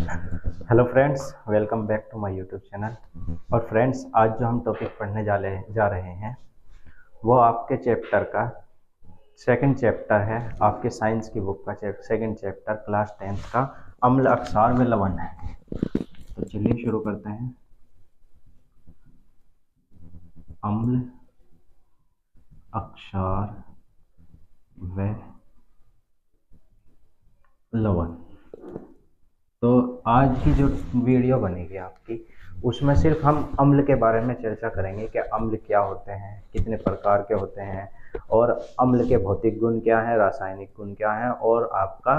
Hello friends, welcome back to my YouTube channel. और friends, आज जो हम टॉपिक पढ़ने जा रहे हैं वो आपके चैप्टर का सेकंड चैप्टर है। आपके साइंस की बुक का सेकंड चैप्टर क्लास 10th का अम्ल अक्षार व लवण है। तो चलिए शुरू करते हैं। अम्ल अक्षार व लवण। तो आज की जो वीडियो बनेगी आपकी, उसमें सिर्फ हम अम्ल के बारे में चर्चा करेंगे कि अम्ल क्या होते हैं, कितने प्रकार के होते हैं, और अम्ल के भौतिक गुण क्या हैं, रासायनिक गुण क्या हैं, और आपका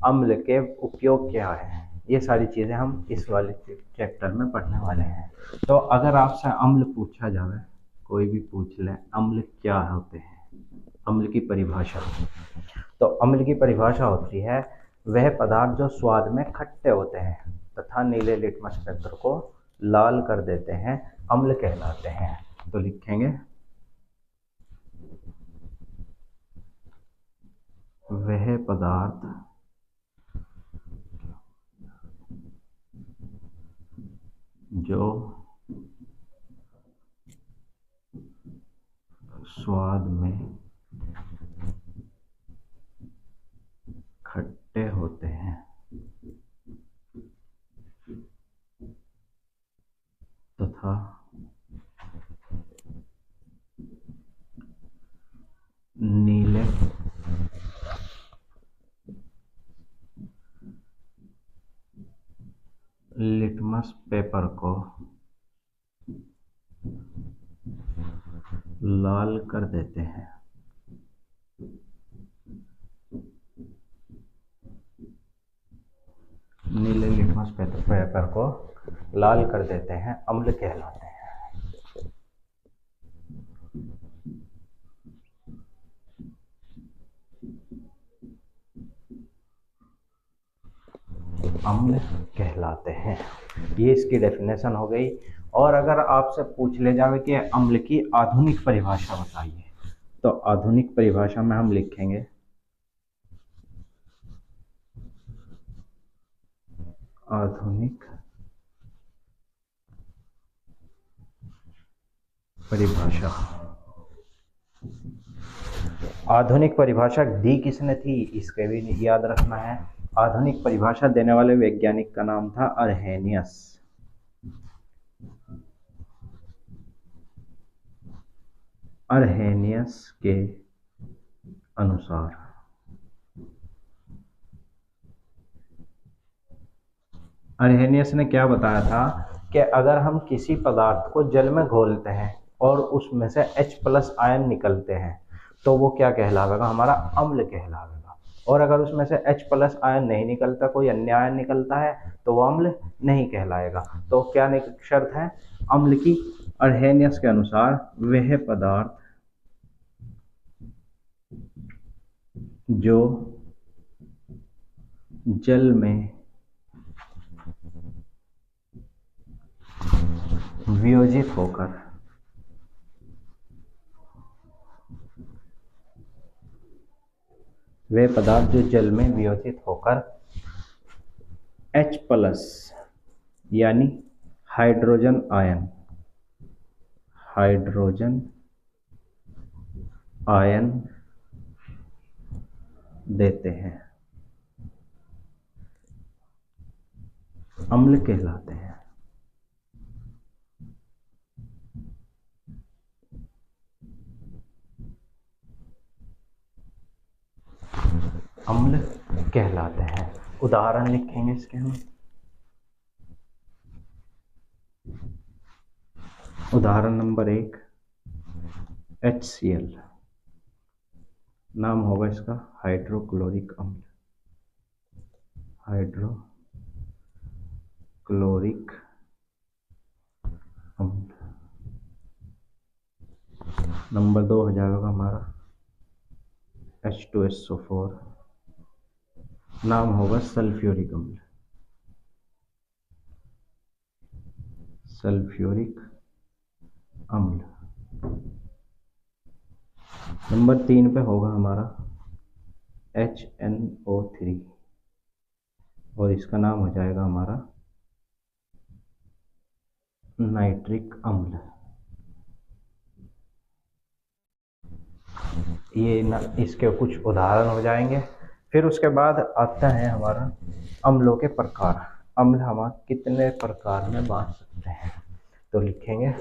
अम्ल के उपयोग क्या है। ये सारी चीज़ें हम इस वाले चैप्टर में पढ़ने वाले हैं। तो अगर आपसे अम्ल पूछा जाए, कोई भी पूछ ले अम्ल क्या होते हैं, अम्ल की परिभाषा, तो अम्ल की परिभाषा होती है वह पदार्थ जो स्वाद में खट्टे होते हैं तथा नीले लिटमस पेपर को लाल कर देते हैं, अम्ल कहलाते हैं। तो लिखेंगे वह पदार्थ जो स्वाद में खट्टे होते हैं तथा नीले लिटमस पेपर को लाल कर देते हैं। नीले लिटमस पेपर को लाल कर देते हैं, अम्ल कहलाते हैं। अम्ल कहलाते हैं। ये इसकी डेफिनेशन हो गई। और अगर आपसे पूछ ले जावे कि अम्ल की आधुनिक परिभाषा बताइए, तो आधुनिक परिभाषा में हम लिखेंगे आधुनिक परिभाषा। आधुनिक परिभाषा दी किसने थी, इसके भी याद रखना है। आधुनिक परिभाषा देने वाले वैज्ञानिक का नाम था अर्हेनियस। अर्हेनियस के अनुसार अर्हेनियस ने क्या बताया था कि अगर हम किसी पदार्थ को जल में घोलते हैं और उसमें से H+ आयन निकलते हैं तो वो क्या कहलावेगा, हमारा अम्ल कहलावेगा। और अगर उसमें से H+ आयन नहीं निकलता, कोई अन्य आयन निकलता है, तो वो अम्ल नहीं कहलाएगा। तो क्या शर्त है अम्ल की? अर्हेनियस के अनुसार वह पदार्थ जो जल में वियोजित होकर वे पदार्थ जो जल में वियोजित होकर H+ यानी हाइड्रोजन आयन देते हैं, अम्ल कहलाते हैं। अम्ल कहलाते हैं। उदाहरण लिखेंगे इसके हम। उदाहरण नंबर 1 HCl, नाम होगा इसका हाइड्रोक्लोरिक अम्ल। हाइड्रोक्लोरिक अम्ल। नंबर 2 हो जाएगा हमारा H2SO4, नाम होगा सल्फ्यूरिक अम्ल। सल्फ्यूरिक अम्ल। नंबर 3 पे होगा हमारा HNO3, और इसका नाम हो जाएगा हमारा नाइट्रिक अम्ल। ये न, इसके कुछ उदाहरण हो जाएंगे। फिर उसके बाद आता है हमारा अम्लों के प्रकार। अम्ल हम कितने प्रकार में बांट सकते हैं, तो लिखेंगे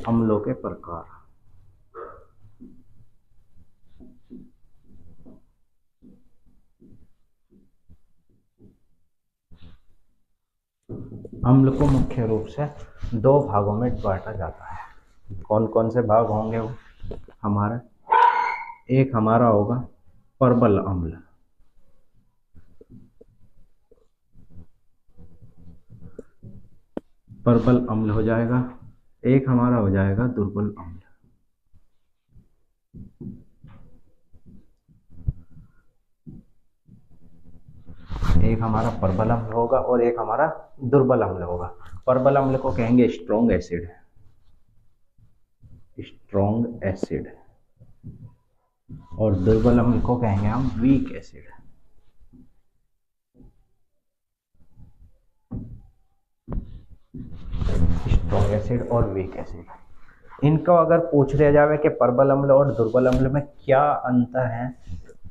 अम्लों के प्रकार। अम्ल को मुख्य रूप से दो भागों में बांटा जाता है। कौन कौन से भाग होंगे वो हमारा? एक हमारा होगा प्रबल अम्ल, प्रबल अम्ल हो जाएगा। एक हमारा हो जाएगा दुर्बल अम्ल। एक हमारा प्रबल अम्ल होगा और एक हमारा दुर्बल अम्ल होगा। प्रबल अम्ल को कहेंगे स्ट्रॉन्ग एसिड, स्ट्रॉन्ग एसिड, और दुर्बल अम्ल को कहेंगे हम वीक एसिड। स्ट्रॉन्ग एसिड और वीक एसिड। इनको अगर पूछ लिया जाए कि प्रबल अम्ल और दुर्बल अम्ल में क्या अंतर है,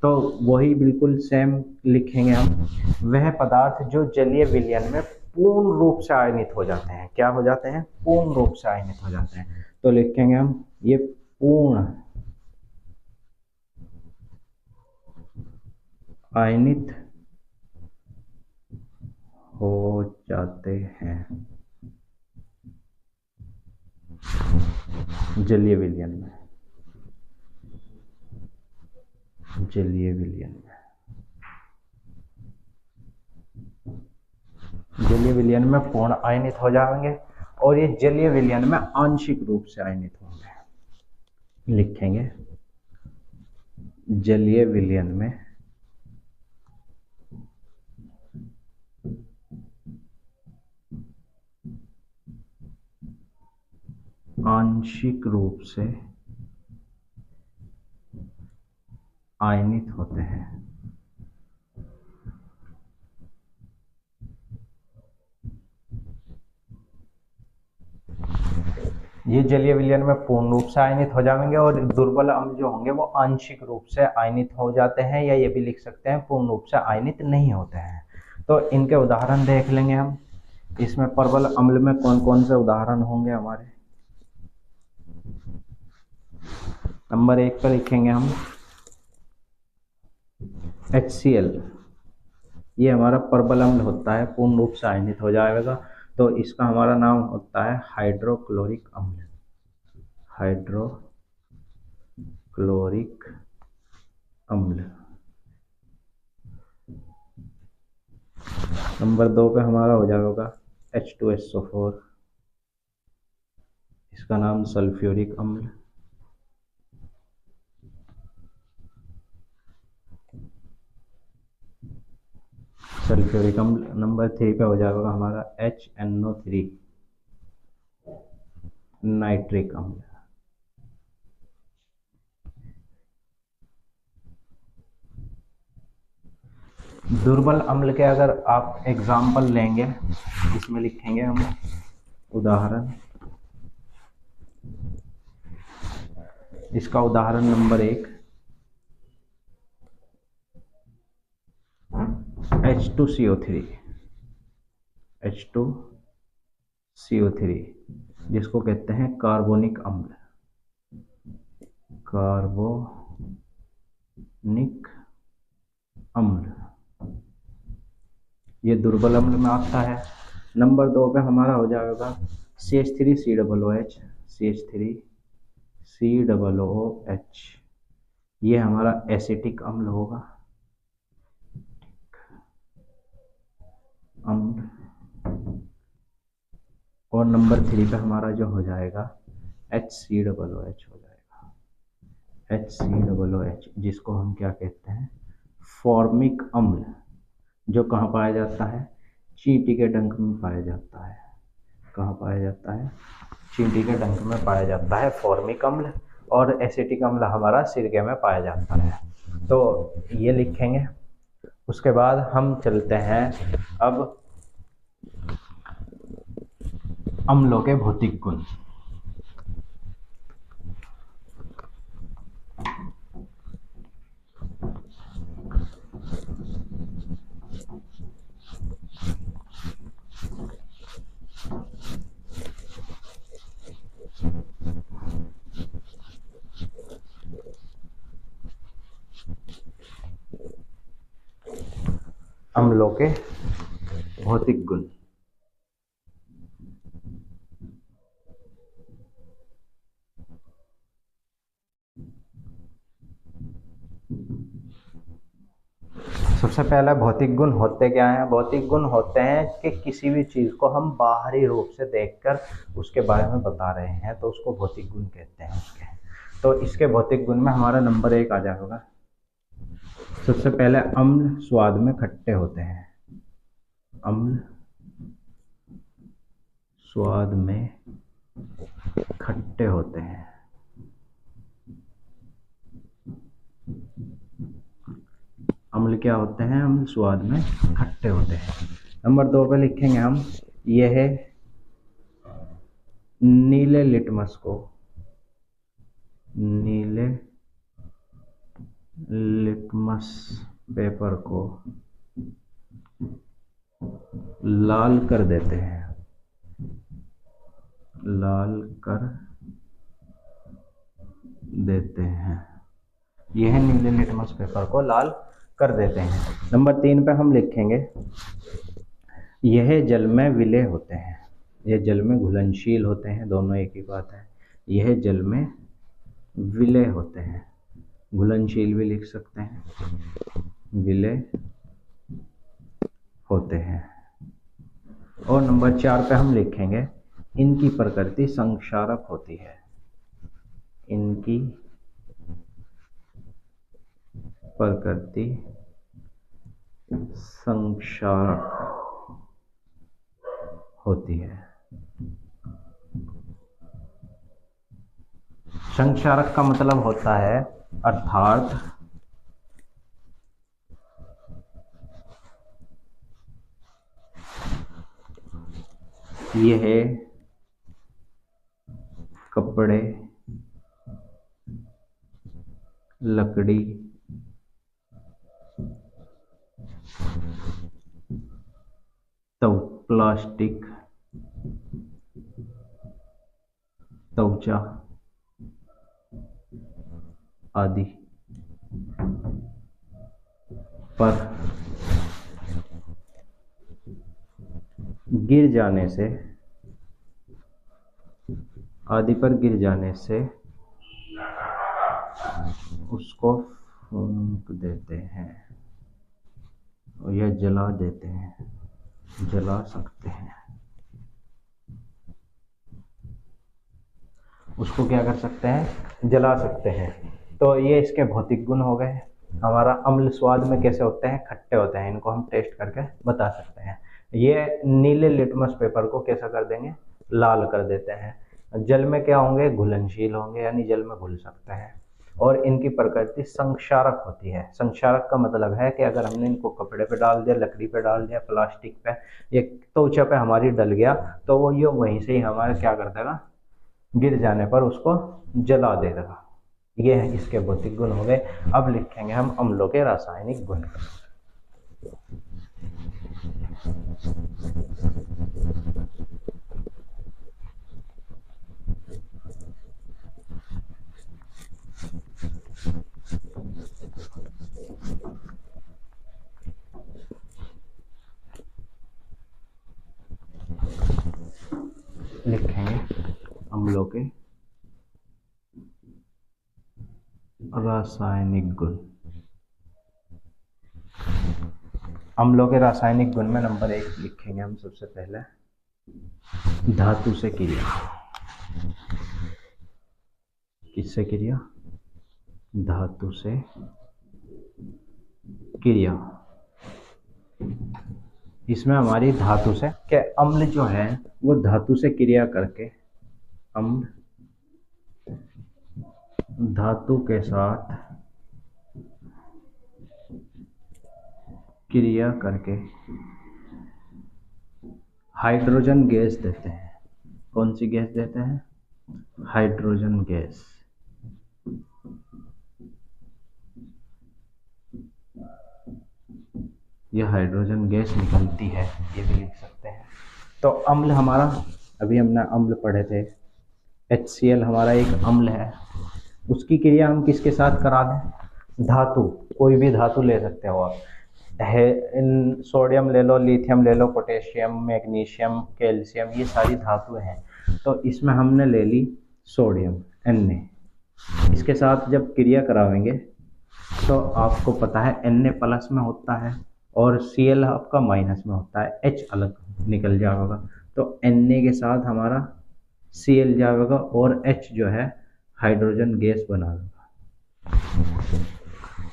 तो वही बिल्कुल सेम लिखेंगे हम। वह पदार्थ जो जलीय विलयन में पूर्ण रूप से आयनित हो जाते हैं। क्या हो जाते हैं? पूर्ण रूप से आयनित हो जाते हैं। तो लिखेंगे हम ये पूर्ण आयनित हो जाते हैं जलीय विलयन में, जलीय विलयन में। जलीय विलयन में पूर्ण आयनित हो जाएंगे और ये जलीय विलयन में आंशिक रूप से आयनित होंगे। लिखेंगे जलीय विलयन में आंशिक रूप से आयनित होते हैं। ये जलीय विलयन में पूर्ण रूप से आयनित हो जाएंगे और दुर्बल अम्ल जो होंगे वो आंशिक रूप से आयनित हो जाते हैं, या ये भी लिख सकते हैं पूर्ण रूप से आयनित नहीं होते हैं। तो इनके उदाहरण देख लेंगे हम। इसमें प्रबल अम्ल में कौन कौन से उदाहरण होंगे हमारे? नंबर 1 पर लिखेंगे हम HCl। ये हमारा प्रबल अम्ल होता है, पूर्ण रूप से आयनित हो जाएगा। तो इसका हमारा नाम होता है हाइड्रोक्लोरिक अम्ल, हाइड्रोक्लोरिक अम्ल। नंबर 2 पे हमारा हो जाएगा H2SO4, इसका नाम सल्फ्यूरिक अम्ल। सल्फ्यूरिक अम्ल। नंबर 3 पे हो जाएगा हमारा HNO3, नाइट्रिक अम्ल। दुर्बल अम्ल के अगर आप एग्जाम्पल लेंगे, इसमें लिखेंगे हम उदाहरण। इसका उदाहरण नंबर 1 H2CO3, H2CO3 जिसको कहते हैं कार्बोनिक अम्ल, कार्बोनिक अम्ल। ये दुर्बल अम्ल में आता है। नंबर 2 पे हमारा हो जाएगा CH3COOH, CH3COOH। ये हमारा एसिटिक अम्ल होगा, अम्ल। और नंबर 3 पे हमारा जो हो जाएगा HCOOH हो जाएगा। HCOOH जिसको हम क्या कहते हैं, फॉर्मिक अम्ल, जो कहाँ पाया जाता है, चींटी के डंक में पाया जाता है। कहाँ पाया जाता है, चींटी के डंक में पाया जाता है फॉर्मिक अम्ल। और एसिटिक अम्ल हमारा सिरके में पाया जाता है। तो ये लिखेंगे। उसके बाद हम चलते हैं अब अम्लों के भौतिक गुण। अम्लों के भौतिक गुण। सबसे पहला भौतिक गुण होते क्या हैं? भौतिक गुण होते हैं कि किसी भी चीज़ को हम बाहरी रूप से देखकर उसके बारे में बता रहे हैं तो उसको भौतिक गुण कहते हैं उसके। तो इसके भौतिक गुण में हमारा नंबर 1 आ जाएगा। सबसे पहले अम्ल स्वाद में खट्टे होते हैं। अम्ल स्वाद में खट्टे होते हैं। अम्ल क्या होते हैं? अम्ल स्वाद में खट्टे होते हैं। नंबर 2 पे लिखेंगे हम, यह नीले लिटमस को, नीले लिटमस पेपर को लाल कर देते हैं। लाल कर देते हैं। यह नीले लिटमस पेपर को लाल कर देते हैं। नंबर 3 पे हम लिखेंगे, यह जल में विलय होते हैं। यह जल में घुलनशील होते हैं। दोनों एक ही बात है। यह जल में विलय होते हैं। घुलनशील भी लिख सकते हैं, विलय होते हैं। और नंबर 4 पे हम लिखेंगे, इनकी प्रकृति संक्षारक होती है। इनकी प्रकृति संक्षारक होती है। संक्षारक का मतलब होता है, अर्थात यह कपड़े, लकड़ी, तो प्लास्टिक, त्वचा आदि पर गिर जाने से, आदि पर गिर जाने से उसको फूंक देते हैं या जला देते हैं, जला सकते हैं। उसको क्या कर सकते हैं? जला सकते हैं। तो ये इसके भौतिक गुण हो गए। हमारा अम्ल स्वाद में कैसे होते हैं? खट्टे होते हैं। इनको हम टेस्ट करके बता सकते हैं। ये नीले लिटमस पेपर को कैसा कर देंगे? लाल कर देते हैं। जल में क्या होंगे? घुलनशील होंगे, यानी जल में घुल सकते हैं। और इनकी प्रकृति संक्षारक होती है। संक्षारक का मतलब है कि अगर हमने इनको कपड़े पे डाल दिया, लकड़ी पे डाल दिया, प्लास्टिक पे, ये त्वचा पे हमारी डल गया, तो वो ये वहीं से ही हमारे क्या कर देगा? गिर जाने पर उसको जला देगा। ये है इसके भौतिक गुण हो गए। अब लिखेंगे हम अम्लों के रासायनिक गुण। लिखेंगे अम्लों के रासायनिक गुण। अम्लों के रासायनिक गुण में नंबर 1 लिखेंगे हम सबसे पहले, धातु से क्रिया, किससे क्रिया? धातु से क्रिया। इसमें हमारी धातु से क्या, अम्ल जो है वो धातु से क्रिया करके, अम्ल धातु के साथ क्रिया करके हाइड्रोजन गैस देते हैं। कौन सी गैस देते हैं? Hydrogen gas. यह हाइड्रोजन गैस निकलती है, ये भी लिख सकते हैं। तो अम्ल हमारा, अभी हमने अम्ल पढ़े थे, HCl हमारा एक अम्ल है, उसकी क्रिया हम किसके साथ करा दें? धातु, कोई भी धातु ले सकते हो आप, है सोडियम ले लो, लिथियम ले लो, पोटेशियम, मैग्नीशियम, कैल्शियम, ये सारी धातुएं हैं। तो इसमें हमने ले ली सोडियम Na, इसके साथ जब क्रिया करावेंगे तो आपको पता है Na प्लस में होता है और Cl आपका माइनस में होता है, H अलग निकल जाएगा। तो Na के साथ हमारा Cl जाएगा और H जो है हाइड्रोजन गैस बना देगा।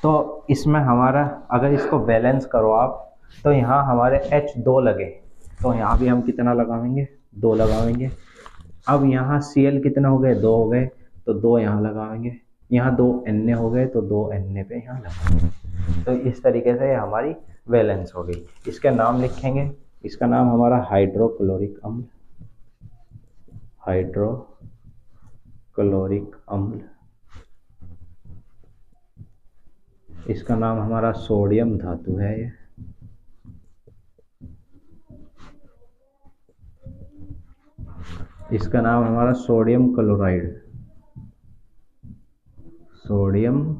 तो इसमें हमारा, अगर इसको बैलेंस करो आप, तो यहाँ हमारे H 2 लगे, तो यहाँ भी हम कितना लगाएंगे? 2 लगाएंगे। अब यहाँ Cl कितना हो गए? 2 हो गए, तो 2 यहाँ लगाएंगे। यहाँ 2 Na हो गए, तो 2 Na पे यहाँ लगाएंगे। तो इस तरीके से हमारी बैलेंस हो गई। इसका नाम लिखेंगे, इसका नाम हमारा हाइड्रोक्लोरिक अम्ल, हाइड्रोक्लोरिक अम्ल। इसका नाम हमारा सोडियम धातु है ये। इसका नाम हमारा सोडियम क्लोराइड, सोडियम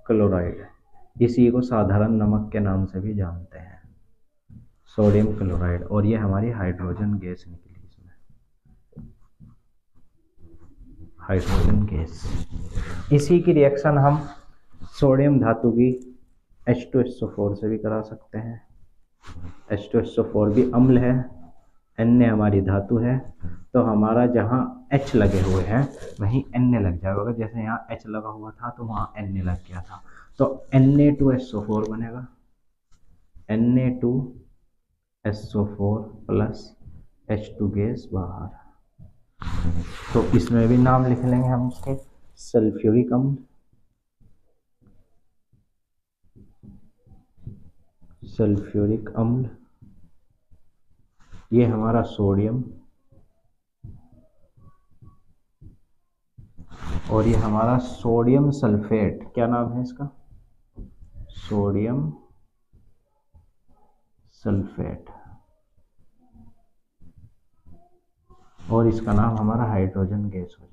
क्लोराइड। इसी को साधारण नमक के नाम से भी जानते हैं, सोडियम क्लोराइड। और ये हमारी हाइड्रोजन गैस निकली, इसमें हाइड्रोजन गैस। इसी की रिएक्शन हम सोडियम धातु की H2SO4 से भी करा सकते हैं। H2SO4 भी अम्ल है, Na हमारी धातु है, तो हमारा जहाँ H लगे हुए हैं वहीं Na लग जाएगा। जैसे यहाँ H लगा हुआ था तो वहाँ Na लग गया था, तो Na2SO4 बनेगा, Na2SO4 प्लस H2 गैस बाहर। तो इसमें भी नाम लिख लेंगे हम इसके, सल्फ्यूरिक अम्ल, सल्फ्यूरिक अम्ल। ये हमारा सोडियम, और ये हमारा सोडियम सल्फेट। क्या नाम है इसका? Sodium sulphate. और इसका नाम हमारा हाइड्रोजन गैस हो जाएगी।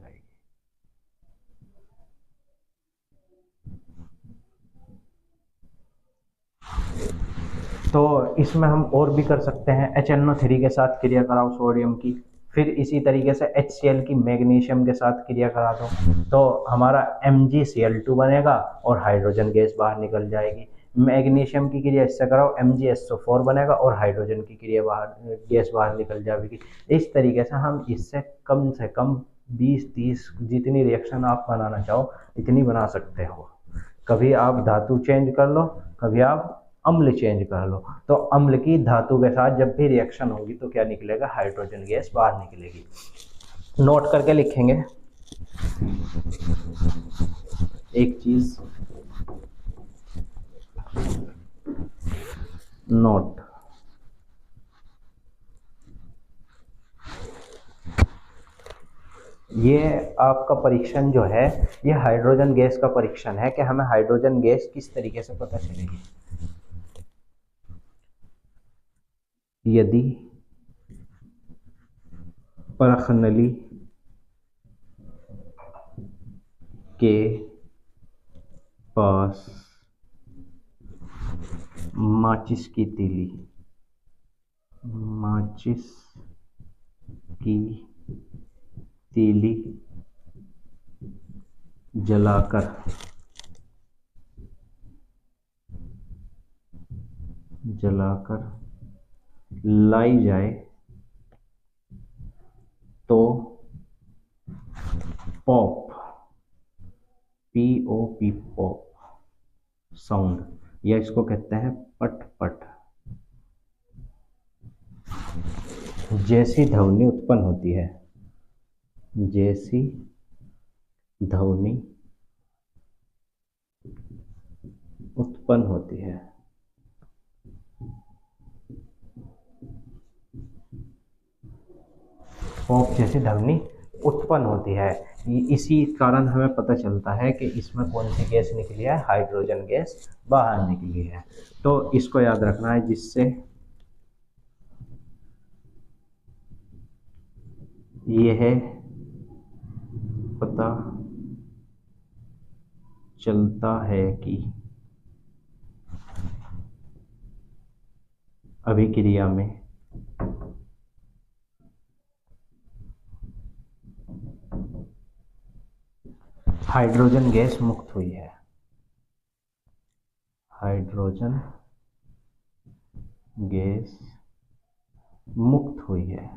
तो इसमें हम और भी कर सकते हैं, HNO3 के साथ क्रिया कराओ सोडियम की, फिर इसी तरीके से HCl की मैग्नीशियम के साथ क्रिया करा दो, तो हमारा MgCl2 बनेगा और हाइड्रोजन गैस बाहर निकल जाएगी। मैग्नीशियम की क्रिया इससे कराओ, MgSO4 बनेगा और हाइड्रोजन की क्रिया बाहर, गैस बाहर निकल जाएगी। इस तरीके से हम इससे कम से कम 20-30 जितनी रिएक्शन आप बनाना चाहो इतनी बना सकते हो। कभी आप धातु चेंज कर लो, कभी आप अम्ल चेंज कर लो। तो अम्ल की धातु के साथ जब भी रिएक्शन होगी तो क्या निकलेगा? हाइड्रोजन गैस बाहर निकलेगी। नोट करके लिखेंगे एक चीज, नोट, ये आपका परीक्षण जो है ये हाइड्रोजन गैस का परीक्षण है कि हमें हाइड्रोजन गैस किस तरीके से पता चलेगी। यदि परख नली के पास माचिस की तीली, माचिस की तीली जलाकर लाई जाए तो पॉप, POP पॉप साउंड, या इसको कहते हैं पट पट, जैसी ध्वनि उत्पन्न होती है, जैसी ध्वनि उत्पन्न होती है, पॉप जैसी ध्वनि उत्पन्न होती है। इसी कारण हमें पता चलता है कि इसमें कौन सी गैस निकली है, हाइड्रोजन गैस बाहर निकली है। तो इसको याद रखना है, जिससे यह पता चलता है कि अभिक्रिया में हाइड्रोजन गैस मुक्त हुई है, हाइड्रोजन गैस मुक्त हुई है।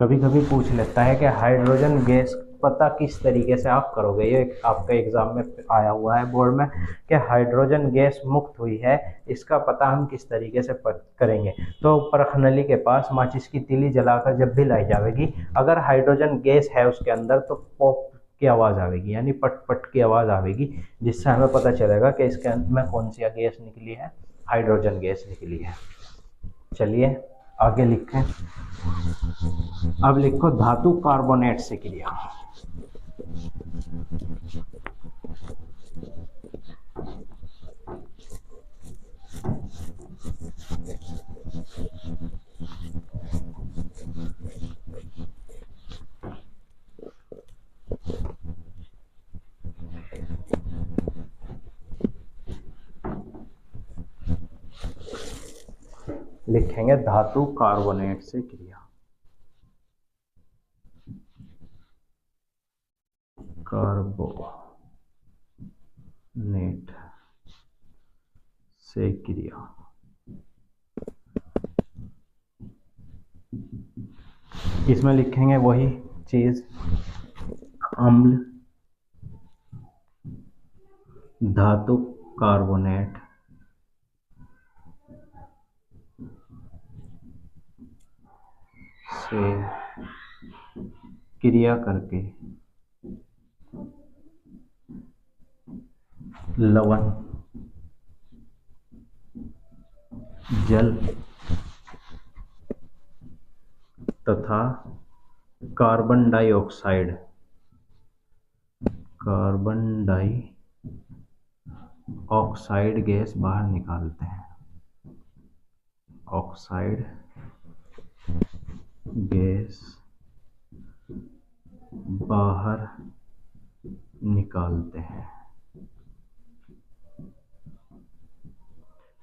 कभी कभी पूछ लेता है कि हाइड्रोजन गैस पता किस तरीके से आप करोगे, ये आपका एग्जाम में आया हुआ है बोर्ड में कि हाइड्रोजन गैस मुक्त हुई है, इसका पता हम किस तरीके से करेंगे। तो परखनली के पास माचिस की तीली जलाकर जब भी लाई जाएगी, अगर हाइड्रोजन गैस है उसके अंदर तो पॉप की आवाज़ आएगी, यानी पट पट की आवाज़ आएगी, जिससे हमें पता चलेगा कि इसके अंदर में कौन सी गैस निकली है, हाइड्रोजन गैस निकली है। चलिए आगे लिखें। अब लिखो धातु कार्बोनेट से क्रिया। लिखेंगे धातु कार्बोनेट से क्रिया, कार्बोनेट से क्रिया। इसमें लिखेंगे वही चीज, अम्ल धातु कार्बोनेट से क्रिया करके लवण, जल तथा carbon dioxide, carbon dioxide gas बाहर निकालते हैं, ऑक्साइड गैस बाहर निकालते हैं।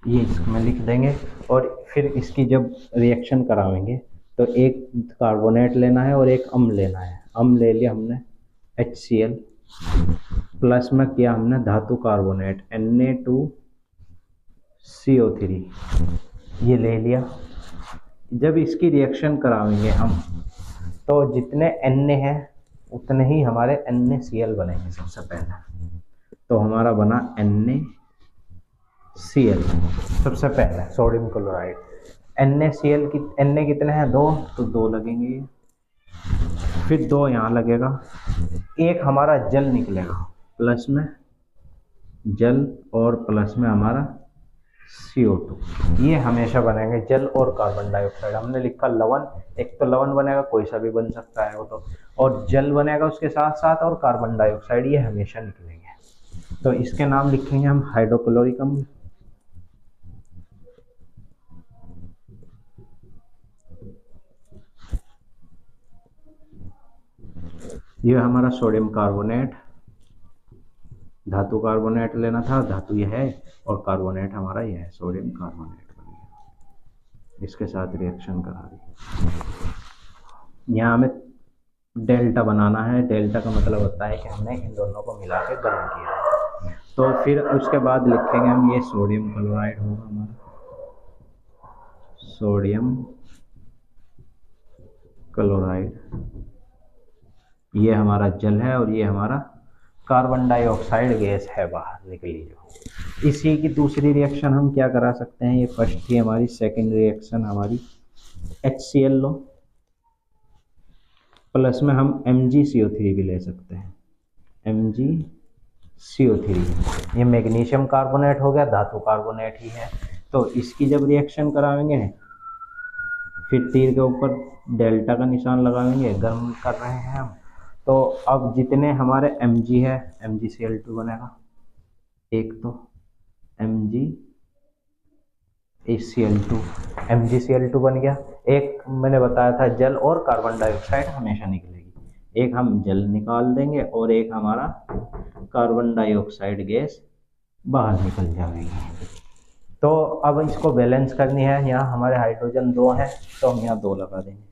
ये इसमें लिख देंगे, और फिर इसकी जब रिएक्शन कराएंगे तो एक कार्बोनेट लेना है और एक अम्ल लेना है। अम्ल ले लिया हमने HCl, प्लस में किया हमने धातु कार्बोनेट Na2CO3, ये ले लिया। जब इसकी रिएक्शन कराएंगे हम तो जितने Na हैं उतने ही हमारे NaCl बनेंगे। सबसे पहले तो हमारा बना NaCl, सबसे पहले सोडियम क्लोराइड। NaCl की Na कितने हैं, 2, तो 2 लगेंगे, फिर 2 यहाँ लगेगा, एक हमारा जल निकलेगा, प्लस में जल और प्लस में हमारा CO2, ये हमेशा बनेंगे जल और कार्बन डाइऑक्साइड। हमने लिखा लवण, एक तो लवण बनेगा, कोई सा भी बन सकता है वो तो, और जल बनेगा उसके साथ साथ, और कार्बन डाइऑक्साइड, ये हमेशा निकलेंगे। तो इसके नाम लिखेंगे हम हाइड्रोक्लोरिक अम्ल, ये हमारा सोडियम कार्बोनेट, धातु कार्बोनेट लेना था, धातु ये है, और कार्बोनेट हमारा ये है, सोडियम कार्बोनेट बन गया। इसके साथ रिएक्शन करा दी। यहाँ हमें डेल्टा बनाना है। डेल्टा का मतलब होता है कि हमने इन दोनों को मिला के गर्म किया। तो फिर उसके बाद लिखेंगे हम, ये सोडियम क्लोराइड होगा हमारा, सोडियम क्लोराइड, ये हमारा जल है और ये हमारा कार्बन डाइऑक्साइड गैस है बाहर निकली जो। इसी की दूसरी रिएक्शन हम क्या करा सकते हैं, ये फर्स्ट थी हमारी, सेकंड रिएक्शन हमारी HCl लो, प्लस में हम MgCO3 भी ले सकते हैं, MgCO3। ये मैग्नीशियम कार्बोनेट हो गया, धातु कार्बोनेट ही है। तो इसकी जब रिएक्शन कराएंगे, फिर तीर के ऊपर डेल्टा का निशान लगाएंगे, गर्म कर रहे हैं हम। तो अब जितने हमारे Mg है, MgCl2 बनेगा एक, तो MgCl2 बन गया। एक मैंने बताया था जल और कार्बन डाइऑक्साइड हमेशा निकलेगी, एक हम जल निकाल देंगे और एक हमारा कार्बन डाइऑक्साइड गैस बाहर निकल जाएगी। तो अब इसको बैलेंस करनी है, यहाँ हमारे हाइड्रोजन 2 हैं तो हम यहाँ 2 लगा देंगे,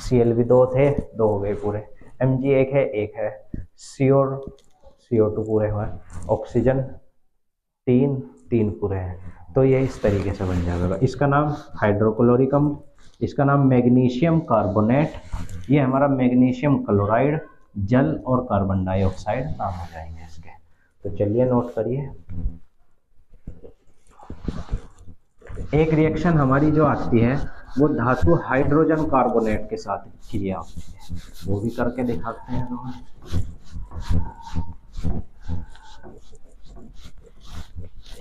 Cl भी 2 थे, 2 हो गए पूरे, Mg 1 है, CO2 पूरे हुए, ऑक्सीजन 3 पूरे हैं। तो ये इस तरीके से बन जाएगा। इसका नाम हाइड्रोक्लोरिक अम्ल, इसका नाम मैग्नीशियम कार्बोनेट, ये हमारा मैग्नीशियम क्लोराइड, जल और कार्बन डाइऑक्साइड नाम हो जाएंगे इसके। तो चलिए नोट करिए। एक रिएक्शन हमारी जो आती है वो धातु हाइड्रोजन कार्बोनेट के साथ क्रिया होती है, वो भी करके दिखाते हैं तुम्हें।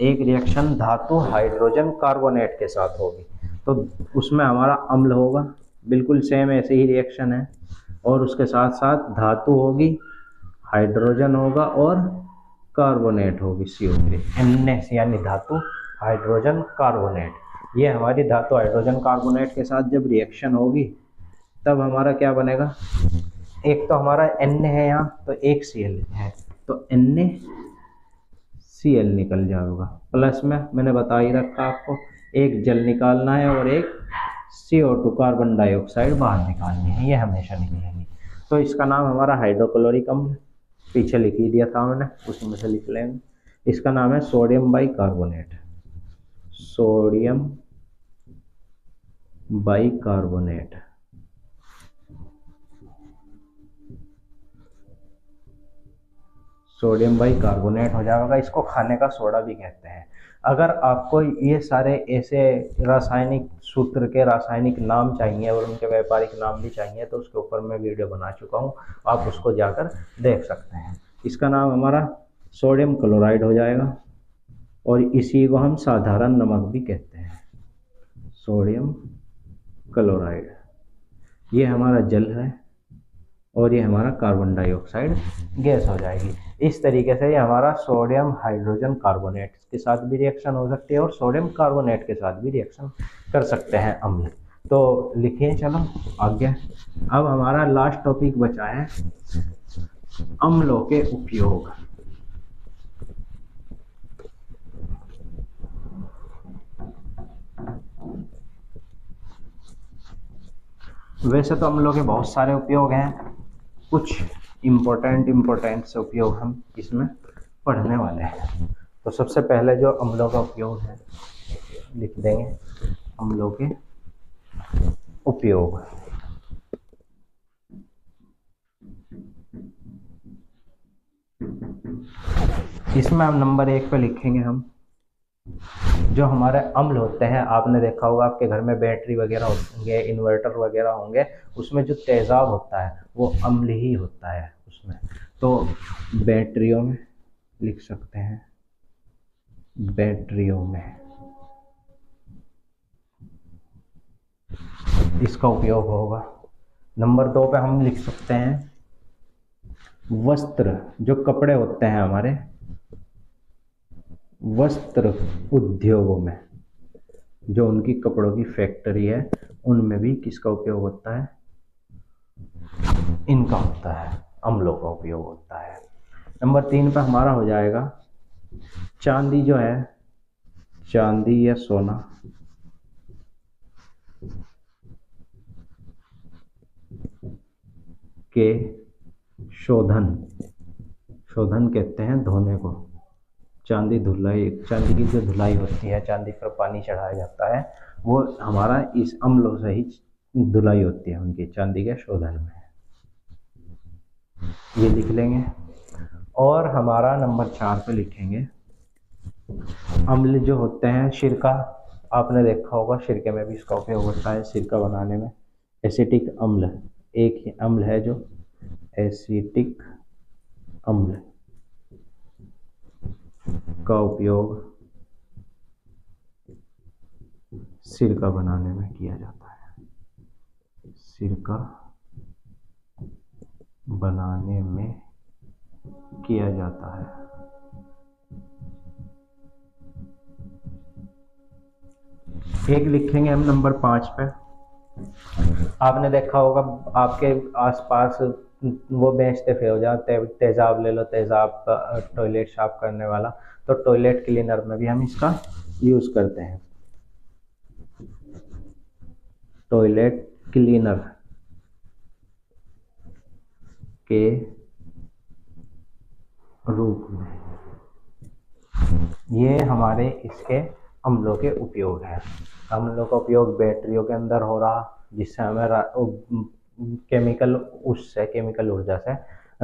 एक रिएक्शन धातु हाइड्रोजन कार्बोनेट के साथ होगी तो उसमें हमारा अम्ल होगा, बिल्कुल सेम ऐसे ही रिएक्शन है, और उसके साथ साथ धातु होगी, हाइड्रोजन होगा और कार्बोनेट होगी CO3, NH यानी धातु हाइड्रोजन कार्बोनेट। ये हमारी धातु हाइड्रोजन कार्बोनेट के साथ जब रिएक्शन होगी तब हमारा क्या बनेगा, एक तो हमारा Na है यहाँ, तो एक Cl है, तो NaCl निकल जाएगा। प्लस में मैंने बता ही रखा आपको, एक जल निकालना है और एक CO2 कार्बन डाइऑक्साइड बाहर निकालनी है, ये हमेशा निकलेंगी। तो इसका नाम हमारा हाइड्रोक्लोरिक अम्ल, पीछे लिख ही दिया था मैंने, उसी में से लिख लेंगे। इसका नाम है sodium bicarbonate, sodium bicarbonate. Sodium bicarbonate हो जाएगा। इसको खाने का सोडा भी कहते हैं। अगर आपको ये सारे ऐसे रासायनिक सूत्र के रासायनिक नाम चाहिए और उनके व्यापारिक नाम भी चाहिए तो उसके ऊपर मैं वीडियो बना चुका हूँ, आप उसको जाकर देख सकते हैं। इसका नाम हमारा सोडियम क्लोराइड हो जाएगा और इसी को हम साधारण नमक भी कहते हैं, सोडियम क्लोराइड। ये हमारा जल है और ये हमारा कार्बन डाइऑक्साइड गैस हो जाएगी। इस तरीके से ये हमारा सोडियम हाइड्रोजन कार्बोनेट के साथ भी रिएक्शन हो सकती है और सोडियम कार्बोनेट के साथ भी रिएक्शन कर सकते हैं अम्ल। तो लिखिए, चलो आगे। अब हमारा लास्ट टॉपिक बचा है अम्लों के उपयोग। वैसे तो अम्लों के बहुत सारे उपयोग हैं, कुछ इम्पोर्टेंट से उपयोग हम इसमें पढ़ने वाले हैं। तो सबसे पहले जो अम्लों का उपयोग है लिख देंगे, अम्लों के उपयोग। इसमें हम नंबर 1 पे लिखेंगे हम जो हमारे अम्ल होते हैं। आपने देखा होगा आपके घर में बैटरी वगैरह होंगे, इन्वर्टर वगैरह होंगे, उसमें जो तेजाब होता है वो अम्ल ही होता है उसमें। तो बैटरियों में लिख सकते हैं, बैटरियों में इसका उपयोग होगा। नंबर 2 पे हम लिख सकते हैं वस्त्र, जो कपड़े होते हैं हमारे, वस्त्र उद्योगों में, जो उनकी कपड़ों की फैक्ट्री है उनमें भी किसका उपयोग होता है, इनका होता है, अम्लों का उपयोग होता है। नंबर 3 पे हमारा हो जाएगा चांदी, जो है चांदी या सोना, के शोधन, शोधन कहते हैं धोने को। चांदी धुलाई, चांदी की जो धुलाई होती है, चांदी पर पानी चढ़ाया जाता है वो हमारा इस अम्लों से ही धुलाई होती है उनकी चांदी के शोधन में। ये लिख लेंगे। और हमारा नंबर 4 पे लिखेंगे अम्ल जो होते हैं सिरका। आपने देखा होगा सिरके में भी इसका उपयोग होता है सिरका बनाने में। एसिटिक अम्ल, एक ही अम्ल है जो एसिटिक अम्ल का उपयोग सिरका बनाने में किया जाता है। सिरका बनाने में किया जाता है। एक लिखेंगे हम नंबर 5 पे। आपने देखा होगा आपके आसपास वो बेचते फिर हो जाते हैं, तेजाब ले लो, तेजाब का टॉयलेट साफ करने वाला, तो टॉयलेट क्लीनर में भी हम इसका यूज करते हैं। टॉयलेट क्लीनर के रूप में ये हमारे इसके अम्लों के उपयोग है। अम्लों का उपयोग बैटरियों के अंदर हो रहा, जिससे हमें केमिकल उससे केमिकल ऊर्जा से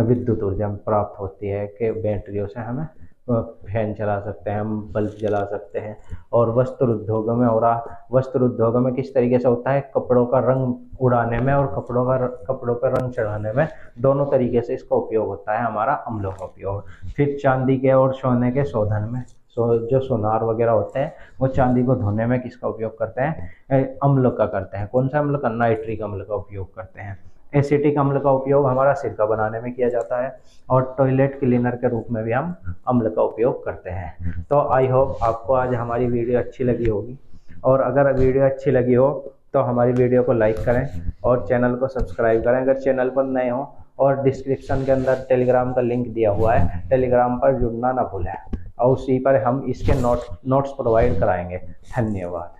विद्युत ऊर्जा प्राप्त होती है कि बैटरियों से हमें फैन चला सकते हैं, हम बल्ब जला सकते हैं। और वस्त्र उद्योगों में हो रहा, वस्त्र उद्योगों में किस तरीके से होता है, कपड़ों का रंग उड़ाने में और कपड़ों पर रंग चढ़ाने में, दोनों तरीके से इसका उपयोग होता है हमारा अम्लों का उपयोग। फिर चांदी के और सोने के शोधन में, जो सोनार वगैरह होते हैं वो चांदी को धोने में किसका उपयोग करते हैं, अम्ल का करते हैं। कौन सा अम्ल का, नाइट्रिक अम्ल का उपयोग करते हैं। एसिटिक अम्ल का उपयोग हमारा सिरका बनाने में किया जाता है और टॉयलेट क्लीनर के रूप में भी हम अम्ल का उपयोग करते हैं। तो आई होप आपको आज हमारी वीडियो अच्छी लगी होगी, और अगर वीडियो अच्छी लगी हो तो हमारी वीडियो को लाइक करें और चैनल को सब्सक्राइब करें अगर चैनल पर नए हो। और डिस्क्रिप्शन के अंदर टेलीग्राम का लिंक दिया हुआ है, टेलीग्राम पर जुड़ना ना भूलें, और उसी पर हम इसके नोट्स प्रोवाइड कराएंगे। धन्यवाद।